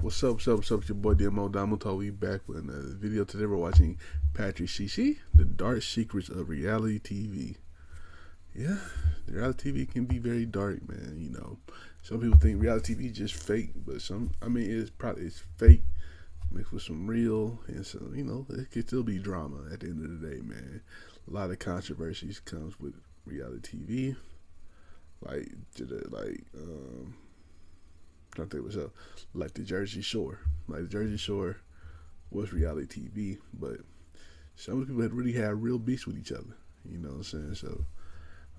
What's up? It's your boy Domuto. We back with another video. Today we're watching Patrick CC, The Dark Secrets of Reality TV. Yeah, reality TV can be very dark, man. You know, some people think reality TV is just fake, but it's fake mixed with some real, and so it can still be drama at the end of the day, man. A lot of controversies comes with reality TV, trying to think what's up, like the Jersey Shore. Like the Jersey Shore was reality TV, but some of the people had really had real beefs with each other. You know what I'm saying? So,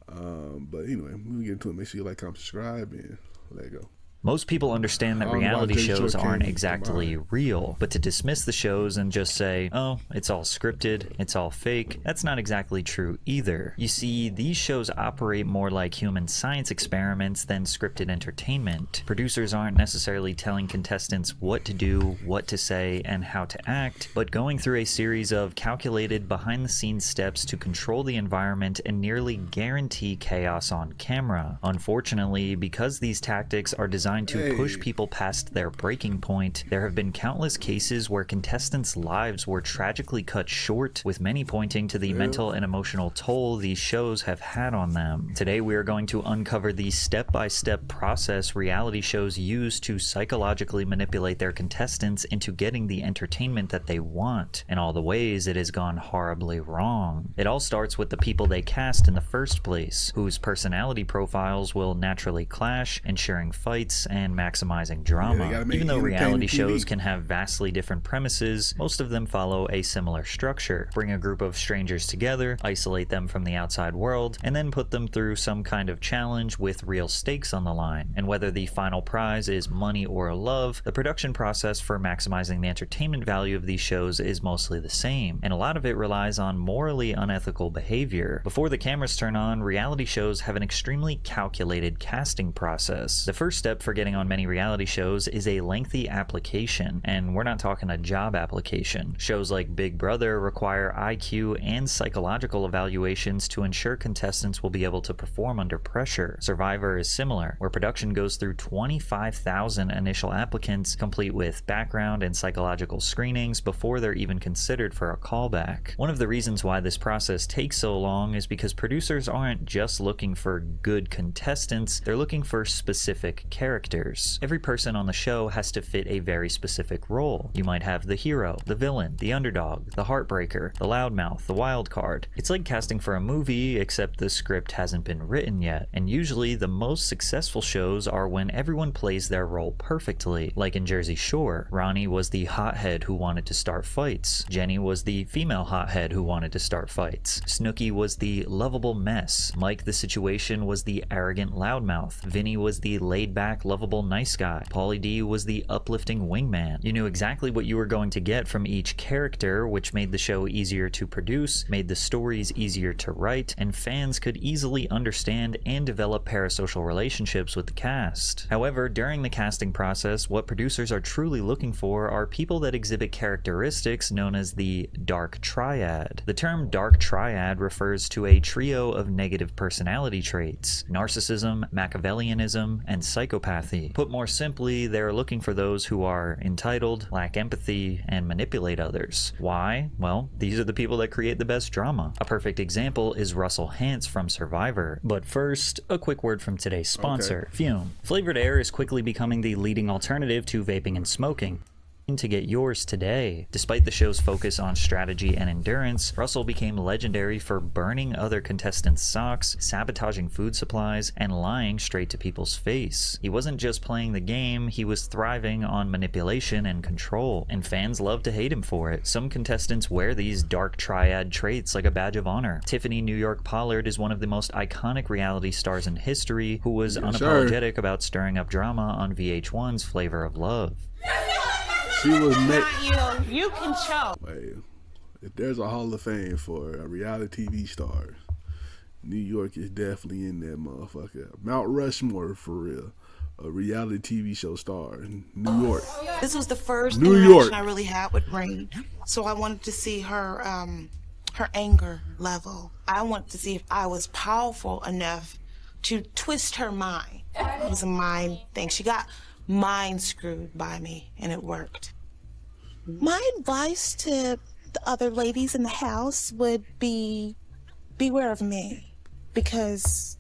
but anyway, we'll get into it. Make sure you like, comment, subscribe, and let it go. Most people understand that reality shows aren't exactly real, but to dismiss the shows and just say, oh, it's all scripted, it's all fake, that's not exactly true either. You see, these shows operate more like human science experiments than scripted entertainment. Producers aren't necessarily telling contestants what to do, what to say, and how to act, but going through a series of calculated behind-the-scenes steps to control the environment and nearly guarantee chaos on camera. Unfortunately, because these tactics are designed to push people past their breaking point, there have been countless cases where contestants' lives were tragically cut short, with many pointing to the mental and emotional toll these shows have had on them. Today we are going to uncover the step-by-step process reality shows use to psychologically manipulate their contestants into getting the entertainment that they want, and all the ways it has gone horribly wrong. It all starts with the people they cast in the first place, whose personality profiles will naturally clash, ensuring fights and maximizing drama. Even though reality shows can have vastly different premises, most of them follow a similar structure. Bring a group of strangers together, isolate them from the outside world, and then put them through some kind of challenge with real stakes on the line. And whether the final prize is money or love, the production process for maximizing the entertainment value of these shows is mostly the same, and a lot of it relies on morally unethical behavior. Before the cameras turn on, reality shows have an extremely calculated casting process. The first step for getting on many reality shows is a lengthy application, and we're not talking a job application. Shows like Big Brother require IQ and psychological evaluations to ensure contestants will be able to perform under pressure. Survivor is similar, where production goes through 25,000 initial applicants, complete with background and psychological screenings before they're even considered for a callback. One of the reasons why this process takes so long is because producers aren't just looking for good contestants, they're looking for specific characters. Every person on the show has to fit a very specific role. You might have the hero, the villain, the underdog, the heartbreaker, the loudmouth, the wild card. It's like casting for a movie, except the script hasn't been written yet. And usually the most successful shows are when everyone plays their role perfectly. Like in Jersey Shore, Ronnie was the hothead who wanted to start fights. Jenny was the female hothead who wanted to start fights. Snooki was the lovable mess. Mike the Situation was the arrogant loudmouth. Vinny was the laid-back lovable nice guy. Pauly D was the uplifting wingman. You knew exactly what you were going to get from each character, which made the show easier to produce, made the stories easier to write, and fans could easily understand and develop parasocial relationships with the cast. However, during the casting process, what producers are truly looking for are people that exhibit characteristics known as the dark triad. The term dark triad refers to a trio of negative personality traits: narcissism, Machiavellianism, and psychopathy. Put more simply, they're looking for those who are entitled, lack empathy, and manipulate others. Why? Well, these are the people that create the best drama. A perfect example is Russell Hantz from Survivor. But first, a quick word from today's sponsor, Fume. Flavored air is quickly becoming the leading alternative to vaping and smoking. To get yours today. Despite the show's focus on strategy and endurance, Russell became legendary for burning other contestants' socks, sabotaging food supplies, and lying straight to people's face. He wasn't just playing the game, he was thriving on manipulation and control, and fans love to hate him for it. Some contestants wear these dark triad traits like a badge of honor. Tiffany New York Pollard is one of the most iconic reality stars in history who was unapologetic about stirring up drama on VH1's Flavor of Love. She was You can choke. Wait, if there's a Hall of Fame for a reality TV star, New York is definitely in that motherfucker. Mount Rushmore, for real. A reality TV show star in New York. This was the first New interaction York. I really had with Rain. So I wanted to see her her anger level. I wanted to see if I was powerful enough to twist her mind. It was a mind thing. She got mind screwed by me, and it worked. My advice to the other ladies in the house would be beware of me, because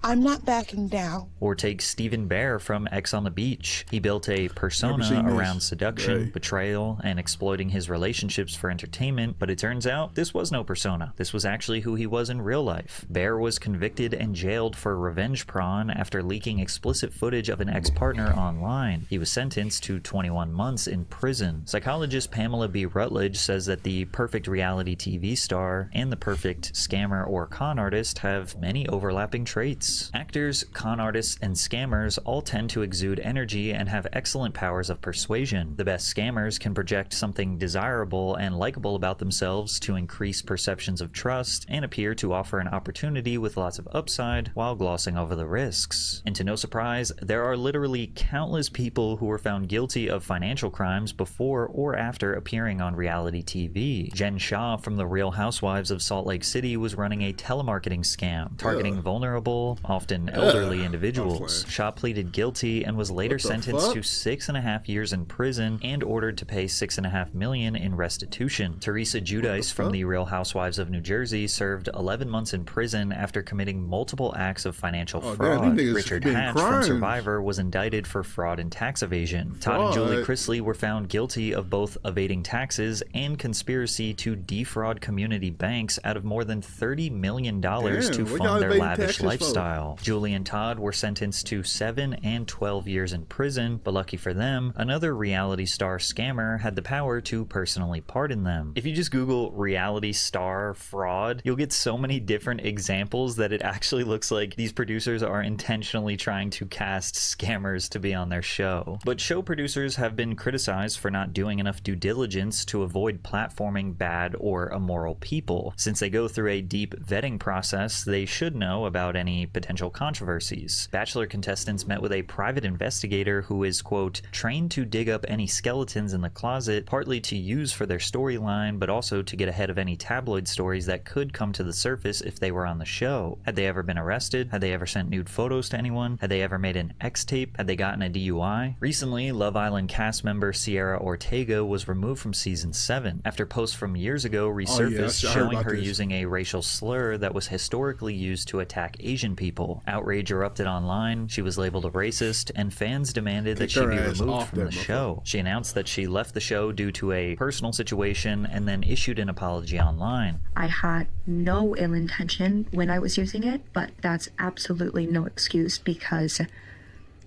I'm not backing down. Or take Stephen Bear from X on the Beach. He built a persona around seduction, betrayal, and exploiting his relationships for entertainment, but it turns out this was no persona. This was actually who he was in real life. Bear was convicted and jailed for revenge porn after leaking explicit footage of an ex-partner online. He was sentenced to 21 months in prison. Psychologist Pamela B. Rutledge says that the perfect reality TV star and the perfect scammer or con artist have many overlapping traits. Actors, con artists, and scammers all tend to exude energy and have excellent powers of persuasion. The best scammers can project something desirable and likable about themselves to increase perceptions of trust and appear to offer an opportunity with lots of upside while glossing over the risks. And to no surprise, there are literally countless people who were found guilty of financial crimes before or after appearing on reality TV. Jen Shah from The Real Housewives of Salt Lake City was running a telemarketing scam targeting vulnerable, often elderly individuals. Shaw pleaded guilty and was later sentenced to 6.5 years in prison and ordered to pay $6.5 million in restitution. Teresa Giudice from The Real Housewives of New Jersey served 11 months in prison after committing multiple acts of financial fraud. Richard Hatch from Survivor was indicted for fraud and tax evasion. Todd and Julie Chrisley were found guilty of both evading taxes and conspiracy to defraud community banks out of more than $30 million to fund their lavish lifestyle. Julie and Todd were sentenced to 7 and 12 years in prison, but lucky for them, another reality star scammer had the power to personally pardon them. If you just Google reality star fraud, you'll get so many different examples that it actually looks like these producers are intentionally trying to cast scammers to be on their show. But show producers have been criticized for not doing enough due diligence to avoid platforming bad or immoral people. Since they go through a deep vetting process, they should know about any potential controversies. Bachelor contestants met with a private investigator who is, quote, trained to dig up any skeletons in the closet, partly to use for their storyline, but also to get ahead of any tabloid stories that could come to the surface if they were on the show. Had they ever been arrested? Had they ever sent nude photos to anyone? Had they ever made an X tape? Had they gotten a DUI? Recently, Love Island cast member Sierra Ortega was removed from season 7 after posts from years ago resurfaced showing her using a racial slur that was historically used to attack Asian people. Outrage erupted online, she was labeled a racist, and fans demanded that she be removed from the show. She announced that she left the show due to a personal situation and then issued an apology online. I had no ill intention when I was using it, but that's absolutely no excuse because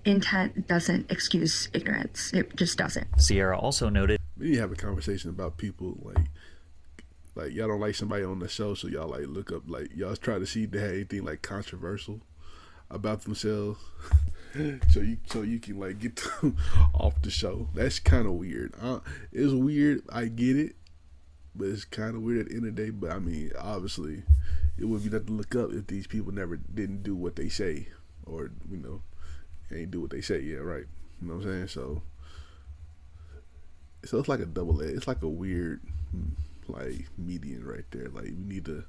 intent doesn't excuse ignorance. It just doesn't. Sierra also noted, we need to have a conversation about people like y'all don't like somebody on the show, so y'all like look up, like y'all try to see if they have anything like controversial about themselves so you can like get them off the show. That's kind of weird. It's weird, I get it, but it's kind of weird at the end of the day. But I mean, obviously it would be nothing to look up if these people didn't do what they say, or ain't do what they say. Yeah, right. You know what I'm saying? So it's like a double edge. It's like a weird like median right there. Like we need to,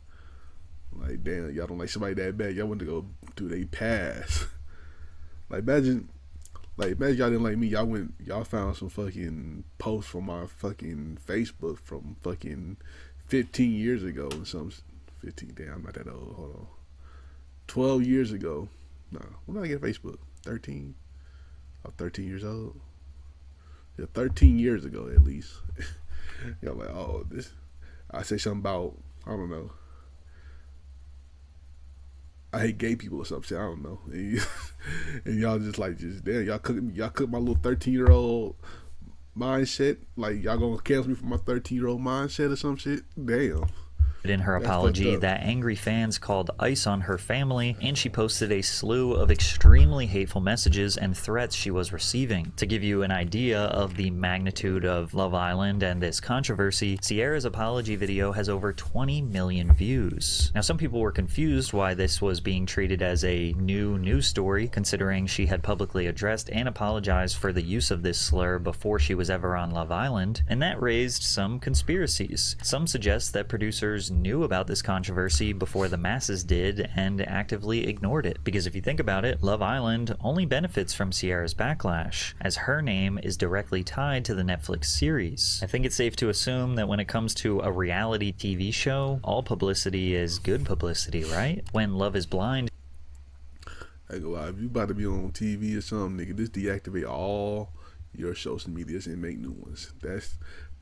like, damn, y'all don't like somebody that bad, y'all want to go do they pass. like imagine y'all didn't like me, y'all found some fucking posts from my fucking Facebook from fucking 15 years ago and some 15, damn, I'm not that old, hold on, 12 years ago. No, when did I get Facebook? 13? I'm 13 years old. Yeah, 13 years ago at least. Y'all like, oh, this, I say something about, I don't know, I hate gay people or something, I don't know. And y'all just damn, y'all cook my little 13-year-old mindset. Like, y'all gonna cancel me for my 13-year-old mindset or some shit? Damn. In her apology that angry fans called ICE on her family, and she posted a slew of extremely hateful messages and threats she was receiving. To give you an idea of the magnitude of Love Island and this controversy, Sierra's apology video has over 20 million views. Now, some people were confused why this was being treated as a new news story, considering she had publicly addressed and apologized for the use of this slur before she was ever on Love Island, and that raised some conspiracies. Some suggest that producers producers knew about this controversy before the masses did and actively ignored it. Because if you think about it, Love Island only benefits from Sierra's backlash, as her name is directly tied to the Netflix series. I think it's safe to assume that when it comes to a reality TV show, all publicity is good publicity, right? When Love is Blind, I go lie, if you about to be on TV or something, nigga, just deactivate all your social medias and make new ones. That's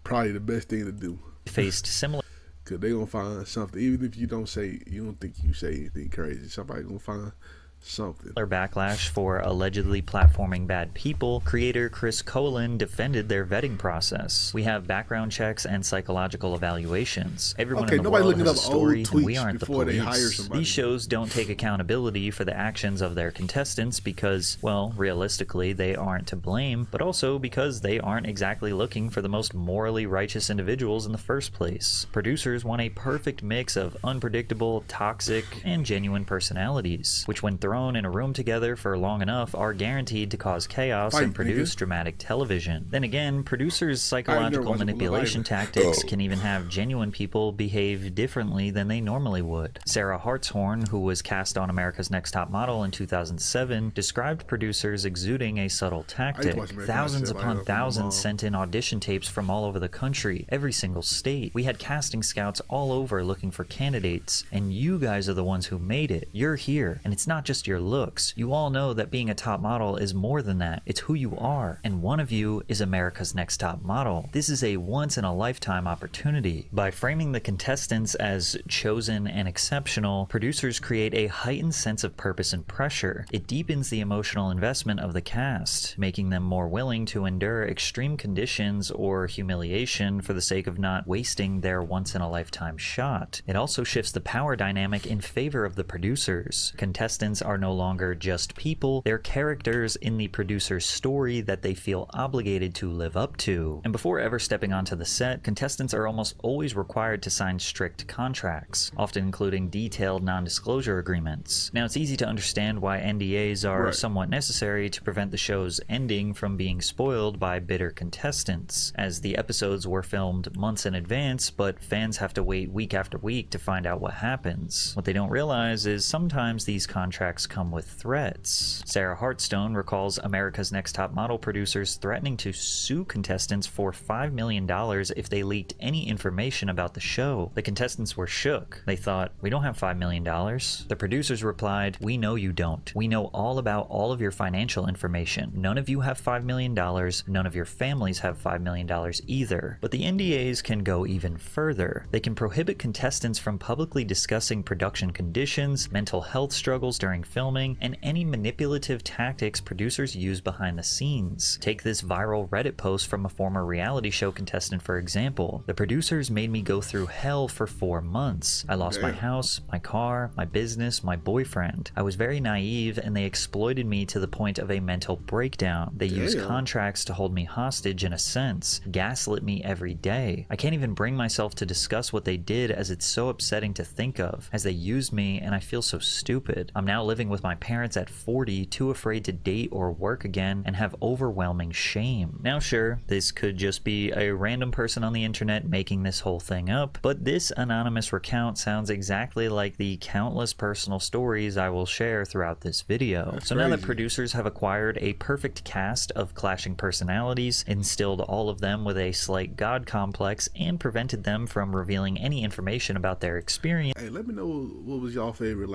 probably the best thing to do. faced similar Cause they gonna find something. Even if you don't think you say anything crazy, somebody gonna find something. backlash for allegedly platforming bad people. Creator Chris Colin defended their vetting process. We have background checks and psychological evaluations. Everyone in the world has a story, and we aren't the police. These shows don't take accountability for the actions of their contestants because, well, realistically, they aren't to blame, but also because they aren't exactly looking for the most morally righteous individuals in the first place. Producers want a perfect mix of unpredictable, toxic, and genuine personalities, which when thrown in a room together for long enough are guaranteed to cause chaos and produce dramatic television. Then again, producers' psychological manipulation tactics can even have genuine people behave differently than they normally would. Sarah Hartshorn, who was cast on America's Next Top Model in 2007, described producers exuding a subtle tactic. Thousands upon thousands sent in audition tapes from all over the country, every single state. We had casting scouts all over looking for candidates, and you guys are the ones who made it. You're here, and it's not just your looks. You all know that being a top model is more than that. It's who you are, and one of you is America's Next Top Model. This is a once-in-a-lifetime opportunity. By framing the contestants as chosen and exceptional, producers create a heightened sense of purpose and pressure. It deepens the emotional investment of the cast, making them more willing to endure extreme conditions or humiliation for the sake of not wasting their once-in-a-lifetime shot. It also shifts the power dynamic in favor of the producers. Contestants are no longer just people, they're characters in the producer's story that they feel obligated to live up to. And before ever stepping onto the set, contestants are almost always required to sign strict contracts, often including detailed non-disclosure agreements. Now, it's easy to understand why NDAs are somewhat necessary to prevent the show's ending from being spoiled by bitter contestants, as the episodes were filmed months in advance, but fans have to wait week after week to find out what happens. What they don't realize is sometimes these contracts come with threats. Sarah Hartstone recalls America's Next Top Model producers threatening to sue contestants for $5 million if they leaked any information about the show. The contestants were shook. They thought, we don't have $5 million. The producers replied, we know you don't. We know all about all of your financial information. None of you have $5 million. None of your families have $5 million either. But the NDAs can go even further. They can prohibit contestants from publicly discussing production conditions, mental health struggles during filming, and any manipulative tactics producers use behind the scenes. Take this viral Reddit post from a former reality show contestant, for example. The producers made me go through hell for 4 months. I lost my house, my car, my business, my boyfriend. I was very naive, and they exploited me to the point of a mental breakdown. They used contracts to hold me hostage in a sense, gaslit me every day. I can't even bring myself to discuss what they did, as it's so upsetting to think of, as they used me and I feel so stupid. I'm now living with my parents at 40, too afraid to date or work again, and have overwhelming shame. Now sure, this could just be a random person on the internet making this whole thing up, but this anonymous recount sounds exactly like the countless personal stories I will share throughout this video. So now that producers have acquired a perfect cast of clashing personalities, instilled all of them with a slight god complex, and prevented them from revealing any information about their experience. Hey, let me know what was y'all favorite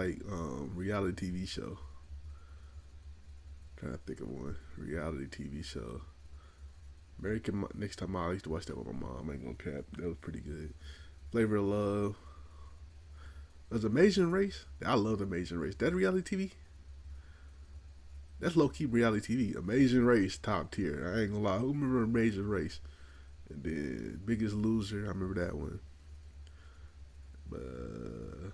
reality TV show. Trying to think of one reality TV show. American Next Time I used to watch that with my mom. I ain't gonna cap. That was pretty good. Flavor of Love. Was Amazing Race? I love Amazing Race. That reality TV? That's low key reality TV. Amazing Race, top tier. I ain't gonna lie. Who remember Amazing Race? And then Biggest Loser. I remember that one. But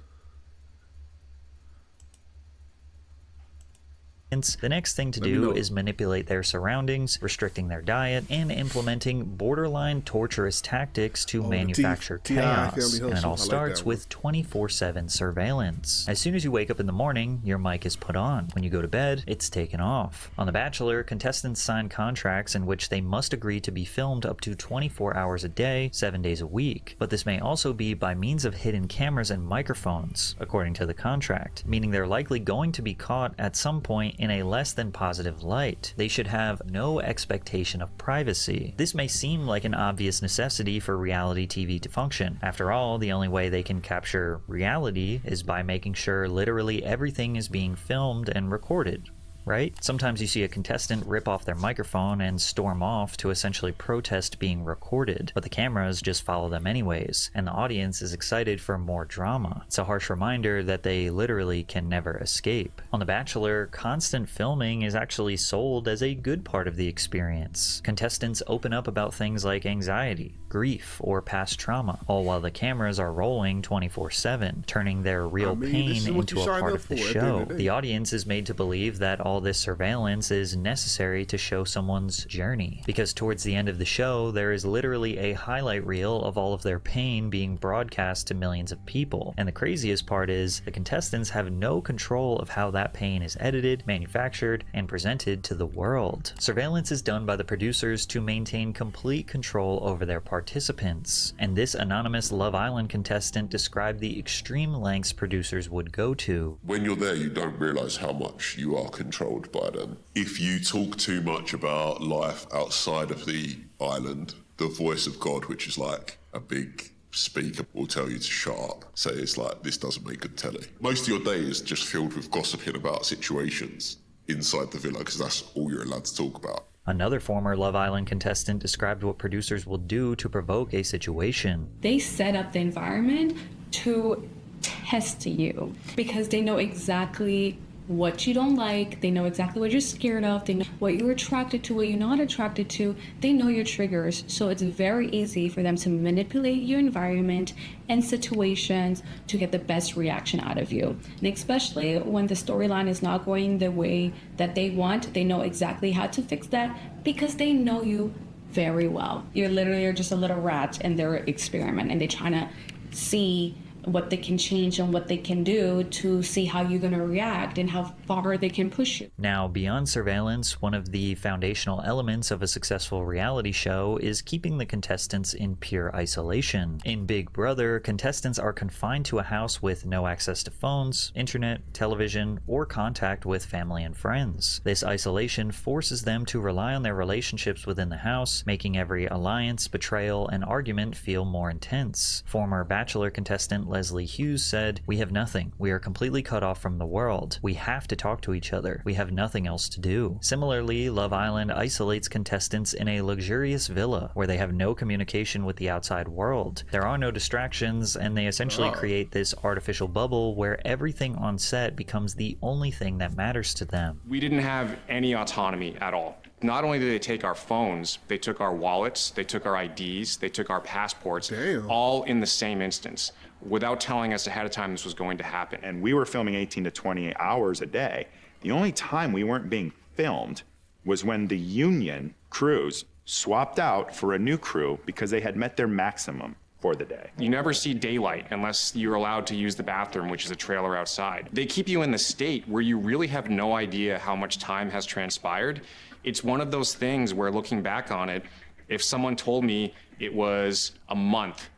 The next thing to do is manipulate their surroundings, restricting their diet, and implementing borderline torturous tactics to manufacture chaos. And it all starts with 24/7 surveillance. As soon as you wake up in the morning, your mic is put on. When you go to bed, it's taken off. On The Bachelor, contestants sign contracts in which they must agree to be filmed up to 24 hours a day, 7 days a week. But this may also be by means of hidden cameras and microphones, according to the contract, meaning they're likely going to be caught at some point in a less than positive light. They should have no expectation of privacy. This may seem like an obvious necessity for reality TV to function. After all, the only way they can capture reality is by making sure literally everything is being filmed and recorded. Right? Sometimes you see a contestant rip off their microphone and storm off to essentially protest being recorded, but the cameras just follow them anyways, and the audience is excited for more drama. It's a harsh reminder that they literally can never escape. On The Bachelor, constant filming is actually sold as a good part of the experience. Contestants open up about things like anxiety, grief, or past trauma, all while the cameras are rolling 24/7, turning their real pain into a part of the show. The audience is made to believe that all this surveillance is necessary to show someone's journey, because towards the end of the show there is literally a highlight reel of all of their pain being broadcast to millions of people. And the craziest part is the contestants have no control of how that pain is edited, manufactured, and presented to the world. Surveillance is done by the producers to maintain complete control over their participants, and this anonymous Love Island contestant described the extreme lengths producers would go to. When you're there, you don't realize how much you are controlled by them. If you talk too much about life outside of the island, the voice of God, which is like a big speaker, will tell you to shut up. So it's like, this doesn't make good telly. Most of your day is just filled with gossiping about situations inside the villa, because that's all you're allowed to talk about. Another former Love Island contestant described what producers will do to provoke a situation. They set up the environment to test you because they know exactly what you don't like, they know exactly what you're scared of, they know what you're attracted to, what you're not attracted to, they know your triggers. So it's very easy for them to manipulate your environment and situations to get the best reaction out of you. And especially when the storyline is not going the way that they want, they know exactly how to fix that because they know you very well. You're literally just a little rat in their experiment, and they're trying to see what they can change and what they can do to see how you're going to react and how far they can push you. Now, beyond surveillance, one of the foundational elements of a successful reality show is keeping the contestants in pure isolation. In Big Brother, contestants are confined to a house with no access to phones, internet, television, or contact with family and friends. This isolation forces them to rely on their relationships within the house, making every alliance, betrayal, and argument feel more intense. Former Bachelor contestant Leslie Hughes said, "We have nothing. We are completely cut off from the world. We have to talk to each other. We have nothing else to do." Similarly, Love Island isolates contestants in a luxurious villa where they have no communication with the outside world. There are no distractions, and they essentially create this artificial bubble where everything on set becomes the only thing that matters to them. We didn't have any autonomy at all. Not only did they take our phones, they took our wallets, they took our IDs, they took our passports, all in the same instance, without telling us ahead of time this was going to happen. And we were filming 18 to 20 hours a day. The only time we weren't being filmed was when the union crews swapped out for a new crew because they had met their maximum for the day. You never see daylight unless you're allowed to use the bathroom, which is a trailer outside. They keep you in the state where you really have no idea how much time has transpired. It's one of those things where, looking back on it, if someone told me it was a month,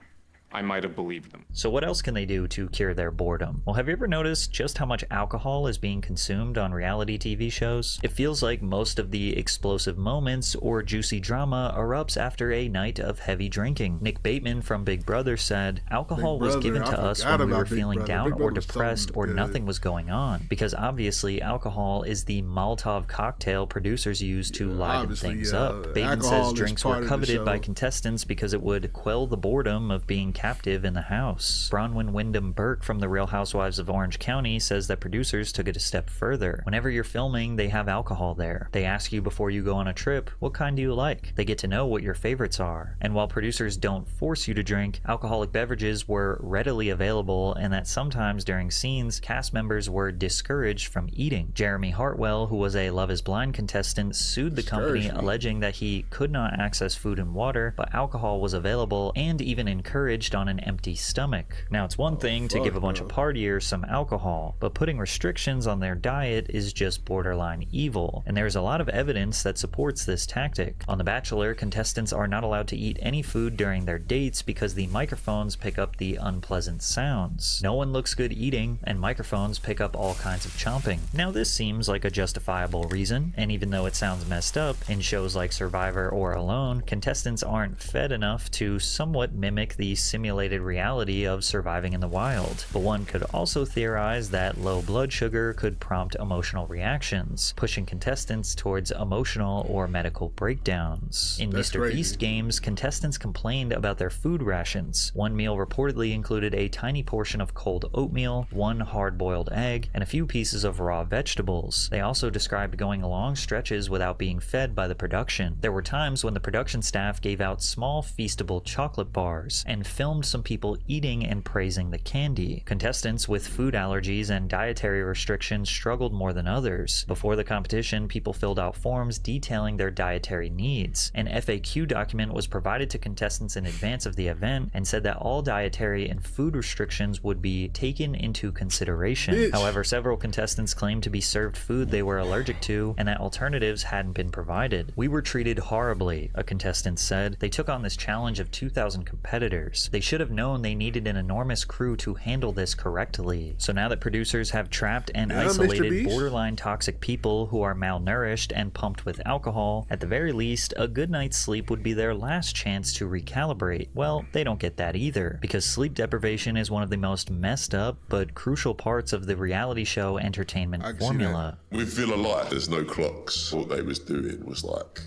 I might have believed them. So what else can they do to cure their boredom? Well, have you ever noticed just how much alcohol is being consumed on reality TV shows? It feels like most of the explosive moments or juicy drama erupts after a night of heavy drinking. Nick Bateman from Big Brother said, "Alcohol was given to us when we were feeling down or depressed or nothing was going on, because obviously alcohol is the Molotov cocktail producers use to liven things up." Bateman says drinks were coveted by contestants because it would quell the boredom of being captive in the house. Bronwyn Wyndham Burke from The Real Housewives of Orange County says that producers took it a step further. Whenever you're filming, they have alcohol there. They ask you before you go on a trip, what kind do you like? They get to know what your favorites are. And while producers don't force you to drink, alcoholic beverages were readily available, and that sometimes during scenes, cast members were discouraged from eating. Jeremy Hartwell, who was a Love is Blind contestant, sued the company alleging that he could not access food and water, but alcohol was available and even encouraged on an empty stomach. Now, it's one thing to give a bunch of partiers some alcohol, but putting restrictions on their diet is just borderline evil, and there's a lot of evidence that supports this tactic. On The Bachelor, contestants are not allowed to eat any food during their dates because the microphones pick up the unpleasant sounds. No one looks good eating, and microphones pick up all kinds of chomping. Now, this seems like a justifiable reason, and even though it sounds messed up, in shows like Survivor or Alone, contestants aren't fed enough to somewhat mimic the simulated reality of surviving in the wild. But one could also theorize that low blood sugar could prompt emotional reactions, pushing contestants towards emotional or medical breakdowns. In Mr. Beast games, contestants complained about their food rations. One meal reportedly included a tiny portion of cold oatmeal, one hard-boiled egg, and a few pieces of raw vegetables. They also described going long stretches without being fed by the production. There were times when the production staff gave out small feastable chocolate bars and filmed some people eating and praising the candy. Contestants with food allergies and dietary restrictions struggled more than others. Before the competition, people filled out forms detailing their dietary needs. An FAQ document was provided to contestants in advance of the event and said that all dietary and food restrictions would be taken into consideration. However, several contestants claimed to be served food they were allergic to and that alternatives hadn't been provided. "We were treated horribly," a contestant said. "They took on this challenge of 2,000 competitors. They should have known they needed an enormous crew to handle this correctly." So now that producers have trapped and isolated borderline toxic people who are malnourished and pumped with alcohol, at the very least, a good night's sleep would be their last chance to recalibrate. Well, they don't get that either, because sleep deprivation is one of the most messed up but crucial parts of the reality show entertainment formula. With Villa Light, there's no clocks. What they was doing was like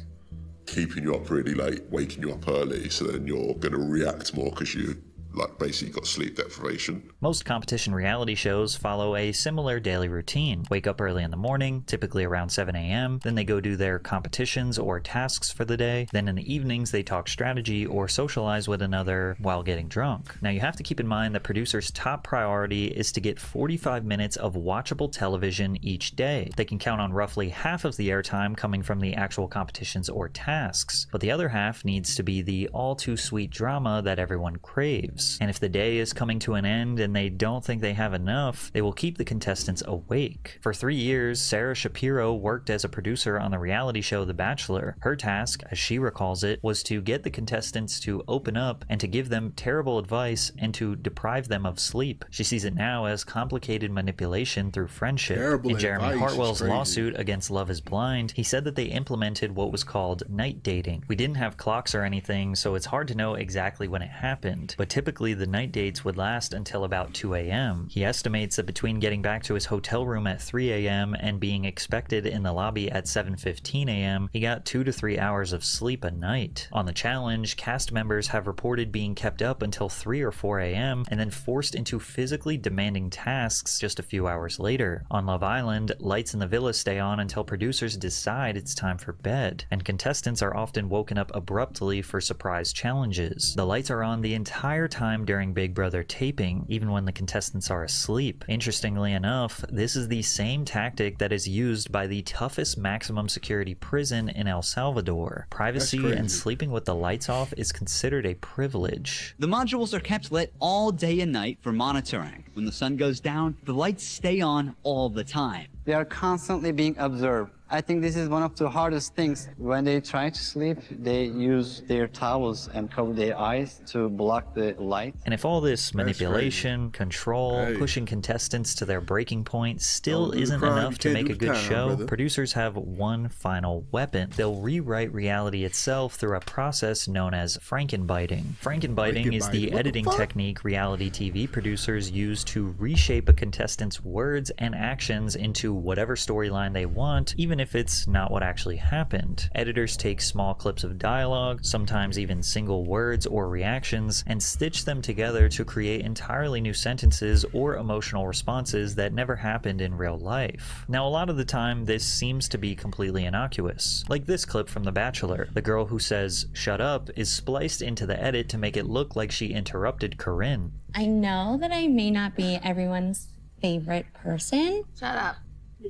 keeping you up really late, waking you up early, so then you're going to react more because you like basically got sleep deprivation. Most competition reality shows follow a similar daily routine. Wake up early in the morning, typically around 7 a.m., then they go do their competitions or tasks for the day. Then in the evenings they talk strategy or socialize with another while getting drunk. Now you have to keep in mind that producers' top priority is to get 45 minutes of watchable television each day. They can count on roughly half of the airtime coming from the actual competitions or tasks, but the other half needs to be the all too sweet drama that everyone craves. And if the day is coming to an end and they don't think they have enough, they will keep the contestants awake. For 3 years, Sarah Shapiro worked as a producer on the reality show The Bachelor. Her task, as she recalls it, was to get the contestants to open up and to give them terrible advice and to deprive them of sleep. She sees it now as complicated manipulation through friendship. In Jeremy Hartwell's lawsuit against Love is Blind, he said that they implemented what was called night dating. "We didn't have clocks or anything, so it's hard to know exactly when it happened, but typically the night dates would last until about 2 a.m. He estimates that between getting back to his hotel room at 3 a.m. and being expected in the lobby at 7:15 a.m., he got 2 to 3 hours of sleep a night. On the challenge, cast members have reported being kept up until 3 or 4 a.m. and then forced into physically demanding tasks just a few hours later. On Love Island, lights in the villa stay on until producers decide it's time for bed, and contestants are often woken up abruptly for surprise challenges. The lights are on the entire time during Big Brother taping, even when the contestants are asleep. Interestingly enough, this is the same tactic that is used by the toughest maximum security prison in El Salvador. Privacy and sleeping with the lights off is considered a privilege. The modules are kept lit all day and night for monitoring. When the sun goes down, the lights stay on all the time. They are constantly being observed. I think this is one of the hardest things. When they try to sleep, they use their towels and cover their eyes to block the light. And if all this manipulation, control, pushing contestants to their breaking point still isn't enough to make a good show, producers have one final weapon. They'll rewrite reality itself through a process known as frankenbiting. Frankenbiting is the editing technique reality TV producers use to reshape a contestant's words and actions into whatever storyline they want, even if it's not what actually happened. Editors take small clips of dialogue, sometimes even single words or reactions, and stitch them together to create entirely new sentences or emotional responses that never happened in real life. Now, a lot of the time, this seems to be completely innocuous. Like this clip from The Bachelor. The girl who says, "shut up," is spliced into the edit to make it look like she interrupted Corinne. I know that I may not be everyone's favorite person. Shut up.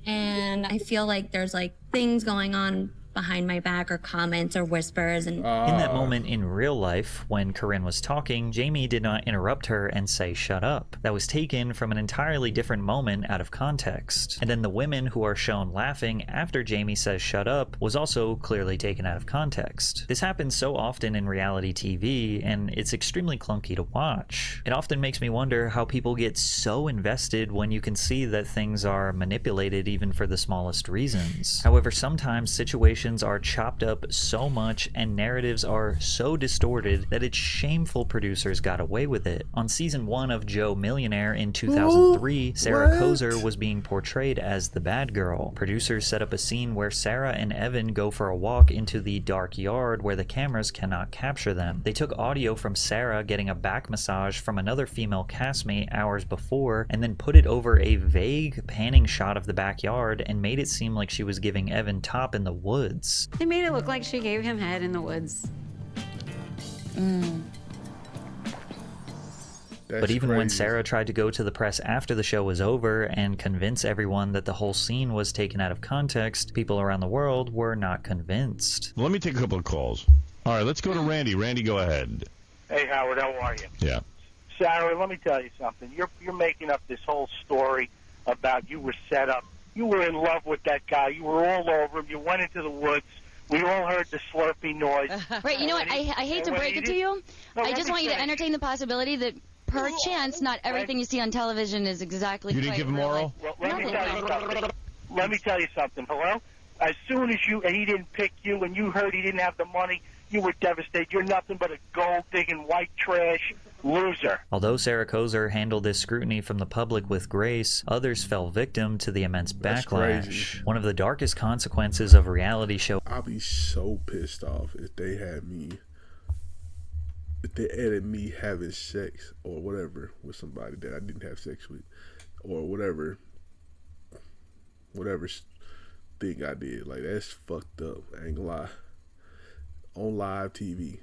And I feel like there's like things going on behind my back, or comments or whispers, and in that moment in real life, when Corinne was talking, Jamie did not interrupt her and say shut up. That was taken from an entirely different moment out of context. And then the women who are shown laughing after Jamie says shut up was also clearly taken out of context. This happens so often in reality TV, and it's extremely clunky to watch. It often makes me wonder how people get so invested when you can see that things are manipulated even for the smallest reasons. However, sometimes situations are chopped up so much and narratives are so distorted that it's shameful producers got away with it. On season 1 of Joe Millionaire in 2003, Sarah Kozer was being portrayed as the bad girl. Producers set up a scene where Sarah and Evan go for a walk into the dark yard where the cameras cannot capture them. They took audio from Sarah getting a back massage from another female castmate hours before and then put it over a vague panning shot of the backyard and made it seem like she was giving Evan top in the woods. They made it look like she gave him head in the woods. But even when Sarah tried to go to the press after the show was over and convince everyone that the whole scene was taken out of context, people around the world were not convinced. Let me take a couple of calls. All right, let's go to Randy. Randy, go ahead. Hey, Howard, how are you? Yeah. Sarah, let me tell you something. You're making up this whole story about you were set up. You were in love with that guy. You were all over him. You went into the woods. We all heard the slurpy noise. Right, you know what? I hate to break it to you. I just want you to entertain the possibility that perchance not everything you see on television is exactly. You didn't give him oral? Well, let me tell you something. Let me tell you something. Hello? As soon as he didn't pick you and you heard he didn't have the money, you were devastated. You're nothing but a gold-digging white trash loser. Although Sarah Kozer handled this scrutiny from the public with grace, others fell victim to the immense backlash. One of the darkest consequences of reality show. I'll be so pissed off if they edit me having sex or whatever with somebody that I didn't have sex with, or whatever thing I did. Like, that's fucked up. I ain't gonna lie. On live TV.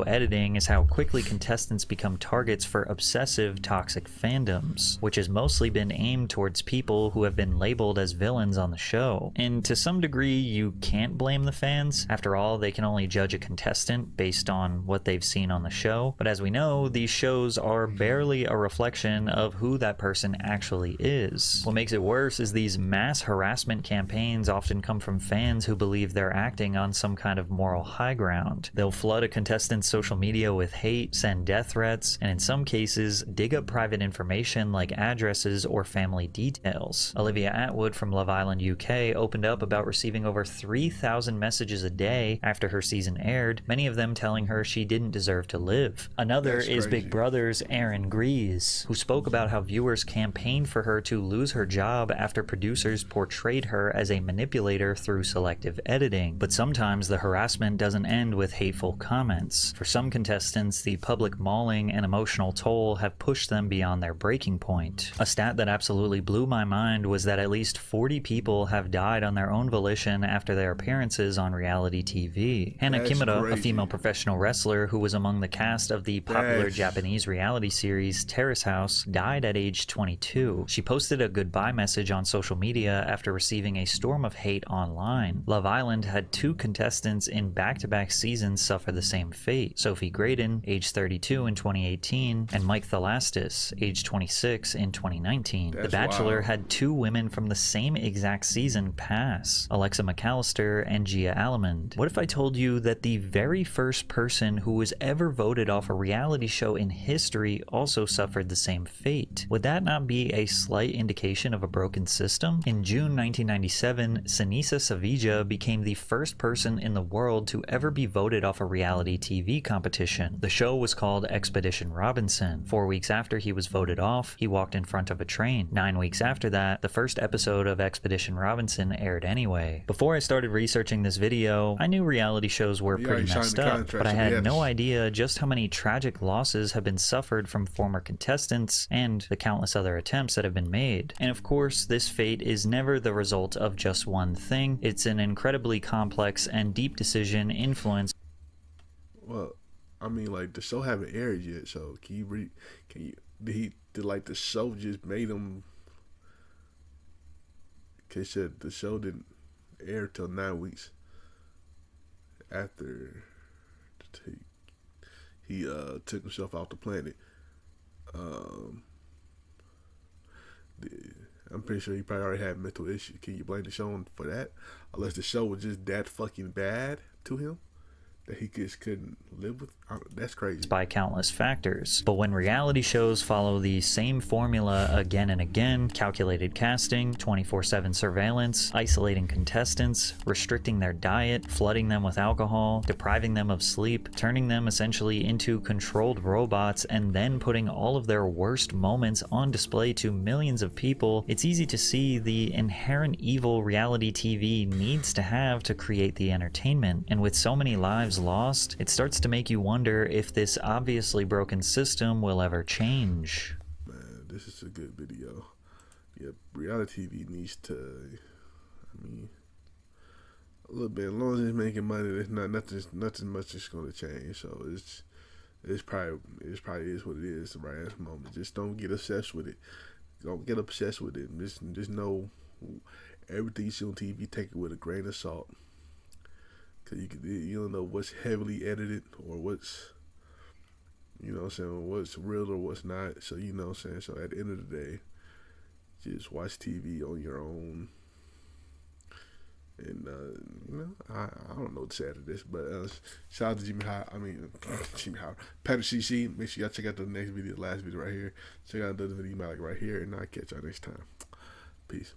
Editing is how quickly contestants become targets for obsessive, toxic fandoms, which has mostly been aimed towards people who have been labeled as villains on the show. And to some degree, you can't blame the fans. After all, they can only judge a contestant based on what they've seen on the show. But as we know, these shows are barely a reflection of who that person actually is. What makes it worse is these mass harassment campaigns often come from fans who believe they're acting on some kind of moral high ground. They'll flood a contestant's social media with hate, send death threats, and in some cases, dig up private information like addresses or family details. Olivia Atwood from Love Island UK opened up about receiving over 3,000 messages a day after her season aired, many of them telling her she didn't deserve to live. Another is Big Brother's Aaron Grease, who spoke about how viewers campaigned for her to lose her job after producers portrayed her as a manipulator through selective editing. But sometimes the harassment doesn't end with hateful comments. For some contestants, the public mauling and emotional toll have pushed them beyond their breaking point. A stat that absolutely blew my mind was that at least 40 people have died on their own volition after their appearances on reality TV. Hana Kimura, a female professional wrestler who was among the cast of the popular Japanese reality series Terrace House, died at age 22. She posted a goodbye message on social media after receiving a storm of hate online. Love Island had 2 contestants in back-to-back seasons suffer the same fate. Sophie Graydon, age 32 in 2018, and Mike Thelastis, age 26 in 2019. The Bachelor had 2 women from the same exact season pass, Alexa McAllister and Gia Allemond. What if I told you that the very first person who was ever voted off a reality show in history also suffered the same fate? Would that not be a slight indication of a broken system? In June 1997, Sinisa Savija became the first person in the world to ever be voted off a reality TV TV competition. The show was called Expedition Robinson. 4 weeks after he was voted off, he walked in front of a train. 9 weeks after that, the first episode of Expedition Robinson aired anyway. Before I started researching this video, I knew reality shows were pretty messed up, but I had no idea just how many tragic losses have been suffered from former contestants and the countless other attempts that have been made. And of course, this fate is never the result of just one thing. It's an incredibly complex and deep decision influenced. Well, I mean, like, the show haven't aired yet, so did the show just made him? Cause the show didn't air till 9 weeks after he took himself off the planet. I'm pretty sure he probably already had mental issues. Can you blame the show for that? Unless the show was just that fucking bad to him that he just couldn't live with. That's crazy. By countless factors. But when reality shows follow the same formula again and again, calculated casting, 24/7 surveillance, isolating contestants, restricting their diet, flooding them with alcohol, depriving them of sleep, turning them essentially into controlled robots, and then putting all of their worst moments on display to millions of people, it's easy to see the inherent evil reality TV needs to have to create the entertainment. And with so many lives lost, it starts to make you wonder if this obviously broken system will ever change. Man, this is a good video. Yeah, reality TV needs to, I mean, a little bit. As long as it's making money, there's nothing much is going to change. So it's probably is what it is right at the moment. Just don't get obsessed with it. Don't get obsessed with it. Just know everything you see on TV, take it with a grain of salt. Cause you don't know what's heavily edited or what's, you know what I'm saying, what's real or what's not. So you know what I'm saying. So at the end of the day, just watch TV on your own. And you know, I don't know what to say after this, but shout out to Jimmy Howard, Patrick CC. Make sure y'all check out the next video, the last video right here. Check out the other video you might like right here, and I'll catch y'all next time. Peace.